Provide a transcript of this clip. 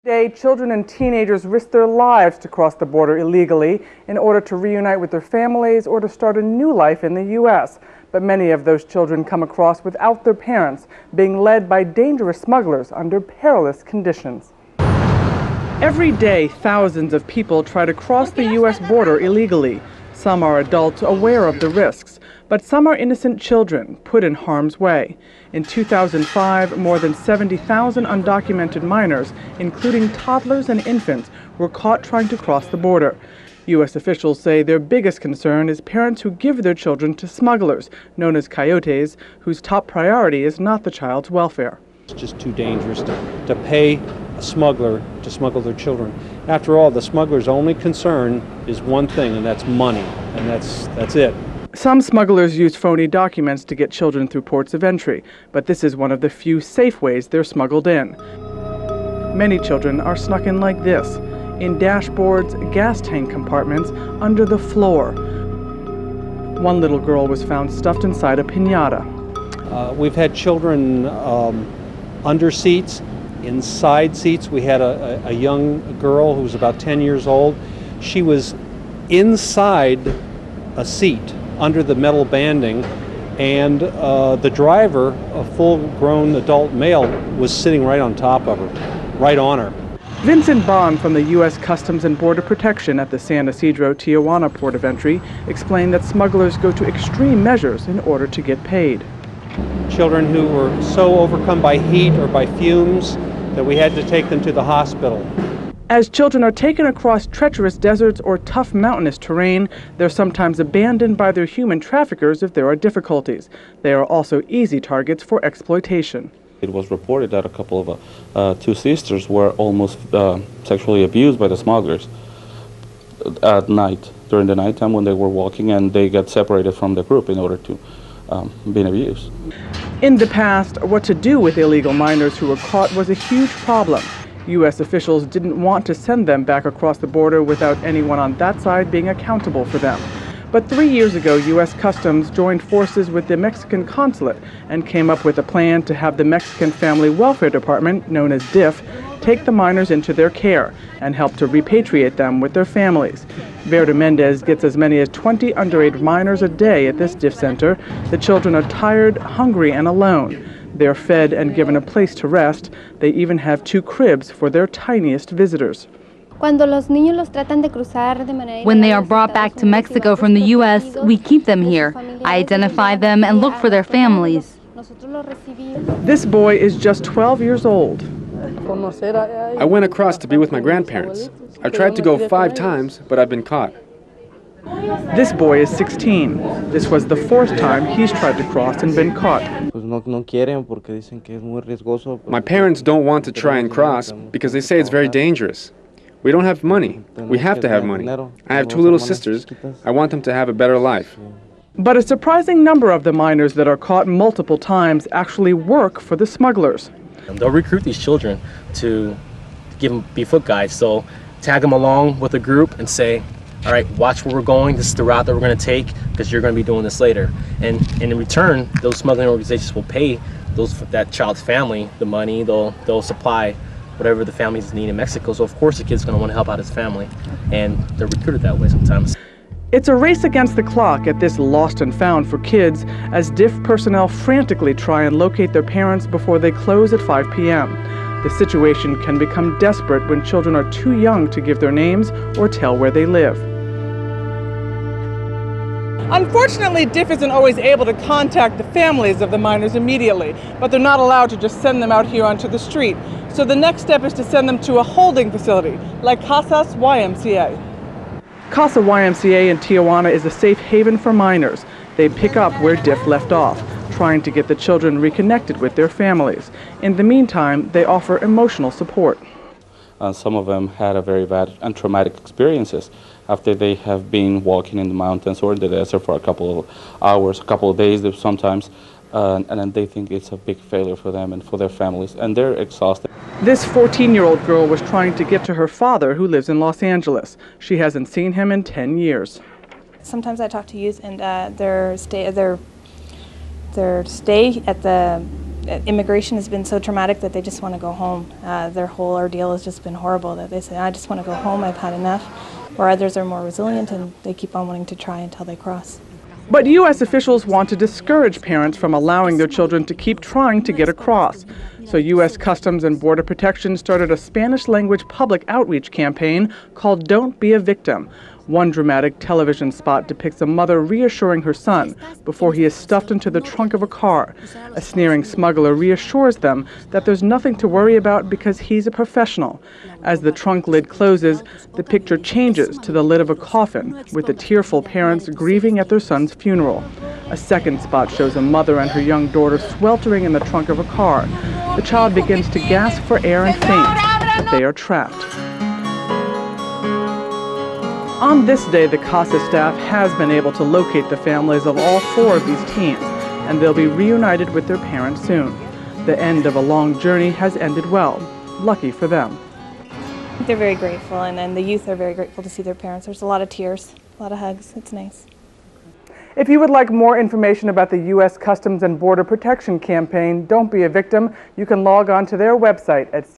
Today, children and teenagers risk their lives to cross the border illegally in order to reunite with their families or to start a new life in the U.S. But many of those children come across without their parents, being led by dangerous smugglers under perilous conditions. Every day, thousands of people try to cross the U.S. border illegally. Some are adults aware of the risks, but some are innocent children put in harm's way. In 2005, more than 70,000 undocumented minors, including toddlers and infants, were caught trying to cross the border. U.S. officials say their biggest concern is parents who give their children to smugglers, known as coyotes, whose top priority is not the child's welfare. It's just too dangerous to pay a smuggler to smuggle their children. After all, the smuggler's only concern is one thing, and that's money, and that's it. Some smugglers use phony documents to get children through ports of entry, but this is one of the few safe ways they're smuggled in. Many children are snuck in like this, in dashboards, gas tank compartments, under the floor. One little girl was found stuffed inside a piñata. We've had children under seats, inside seats. We had a young girl who was about 10 years old. She was inside a seat under the metal banding, and the driver, a full-grown adult male, was sitting right on top of her, right on her. Vincent Bond from the U.S. Customs and Border Protection at the San Ysidro-Tijuana port of entry explained that smugglers go to extreme measures in order to get paid. Children who were so overcome by heat or by fumes that we had to take them to the hospital. As children are taken across treacherous deserts or tough mountainous terrain, they're sometimes abandoned by their human traffickers if there are difficulties. They are also easy targets for exploitation. It was reported that a couple of two sisters were almost sexually abused by the smugglers at night, during the nighttime when they were walking, and they got separated from the group in order to be abused. In the past, what to do with illegal minors who were caught was a huge problem. U.S. officials didn't want to send them back across the border without anyone on that side being accountable for them. But 3 years ago, U.S. Customs joined forces with the Mexican consulate and came up with a plan to have the Mexican Family Welfare Department, known as DIF, take the minors into their care and help to repatriate them with their families. Verda Mendez gets as many as 20 underage minors a day at this DIF center. The children are tired, hungry, and alone. They're fed and given a place to rest. They even have 2 cribs for their tiniest visitors. When they are brought back to Mexico from the U.S., we keep them here. I identify them and look for their families. This boy is just 12 years old. I went across to be with my grandparents. I've tried to go 5 times, but I've been caught. This boy is 16. This was the 4th time he's tried to cross and been caught. My parents don't want to try and cross because they say it's very dangerous. We don't have money. We have to have money. I have 2 little sisters. I want them to have a better life. But a surprising number of the minors that are caught multiple times actually work for the smugglers. They'll recruit these children to be foot guides. So tag them along with a group and say, all right, watch where we're going. This is the route that we're going to take because you're going to be doing this later. And in return, those smuggling organizations will pay that child's family the money. They'll supply whatever the families need in Mexico. So of course the kid's going to want to help out his family, and they're recruited that way sometimes. It's a race against the clock at this lost and found for kids as DIF personnel frantically try and locate their parents before they close at 5 p.m. The situation can become desperate when children are too young to give their names or tell where they live. Unfortunately, DIF isn't always able to contact the families of the minors immediately, but they're not allowed to just send them out here onto the street. So the next step is to send them to a holding facility, like Casas YMCA. Casa YMCA in Tijuana is a safe haven for minors. They pick up where DIF left off, trying to get the children reconnected with their families. In the meantime, they offer emotional support. Some of them had a very bad and traumatic experiences after they have been walking in the mountains or in the desert for a couple of hours, a couple of days sometimes, and then they think it's a big failure for them and for their families, and they're exhausted. This 14-year-old girl was trying to get to her father, who lives in Los Angeles. She hasn't seen him in 10 years. Sometimes I talk to youth, and their stay at the immigration has been so traumatic that they just want to go home. Their whole ordeal has just been horrible, that they say, I just want to go home, I've had enough. Or others are more resilient and they keep on wanting to try until they cross. But U.S. officials want to discourage parents from allowing their children to keep trying to get across. So U.S. Customs and Border Protection started a Spanish-language public outreach campaign called Don't Be a Victim. One dramatic television spot depicts a mother reassuring her son before he is stuffed into the trunk of a car. A sneering smuggler reassures them that there's nothing to worry about because he's a professional. As the trunk lid closes, the picture changes to the lid of a coffin with the tearful parents grieving at their son's funeral. A second spot shows a mother and her young daughter sweltering in the trunk of a car. The child begins to gasp for air and faint, but they are trapped. On this day, the CASA staff has been able to locate the families of all 4 of these teens, and they'll be reunited with their parents soon. The end of a long journey has ended well. Lucky for them. They're very grateful, and the youth are very grateful to see their parents. There's a lot of tears, a lot of hugs. It's nice. If you would like more information about the U.S. Customs and Border Protection campaign, Don't Be a Victim, you can log on to their website at